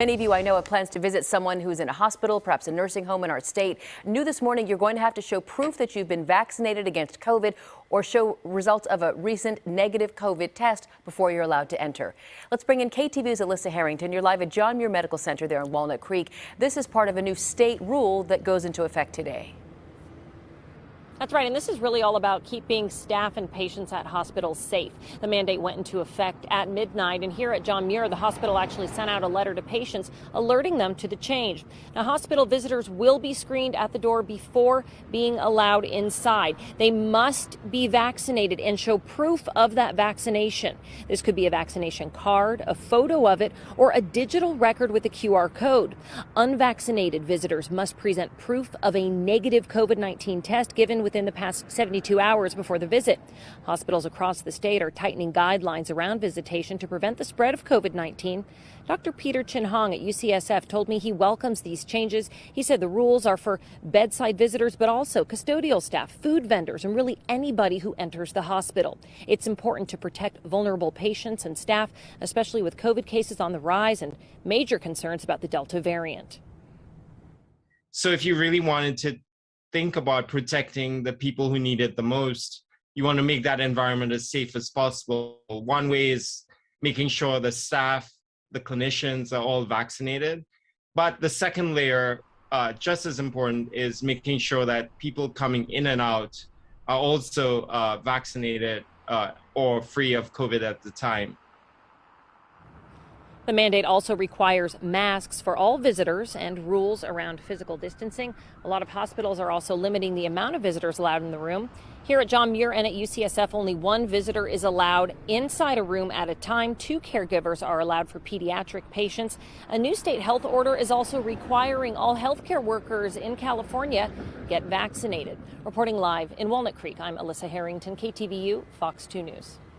Many of you I know have plans to visit someone who's in a hospital, perhaps a nursing home in our state. New this morning, you're going to have to show proof that you've been vaccinated against COVID or show results of a recent negative COVID test before you're allowed to enter. Let's bring in KTVU's Elissa Harrington. You're live at John Muir Medical Center there in Walnut Creek. This is part of a new state rule that goes into effect today. That's right, and this is really all about keeping staff and patients at hospitals safe. The mandate went into effect at midnight, and here at John Muir, the hospital actually sent out a letter to patients alerting them to the change. Now, hospital visitors will be screened at the door before being allowed inside. They must be vaccinated and show proof of that vaccination. This could be a vaccination card, a photo of it, or a digital record with a QR code. Unvaccinated visitors must present proof of a negative COVID-19 test given within the past 72 hours before the visit. Hospitals across the state are tightening guidelines around visitation to prevent the spread of COVID-19. Dr. Peter Chin Hong at UCSF told me he welcomes these changes. He said the rules are for bedside visitors, but also custodial staff, food vendors, and really anybody who enters the hospital. It's important to protect vulnerable patients and staff, especially with COVID cases on the rise and major concerns about the Delta variant. So if you really wanted to think about protecting the people who need it the most, you want to make that environment as safe as possible. One way is making sure the staff, the clinicians are all vaccinated. But the second layer, just as important, is making sure that people coming in and out are also vaccinated or free of COVID at the time. The mandate also requires masks for all visitors and rules around physical distancing. A lot of hospitals are also limiting the amount of visitors allowed in the room. Here at John Muir and at UCSF, only one visitor is allowed inside a room at a time. 2 caregivers are allowed for pediatric patients. A new state health order is also requiring all healthcare workers in California get vaccinated. Reporting live in Walnut Creek, I'm Elissa Harrington, KTVU, Fox 2 News.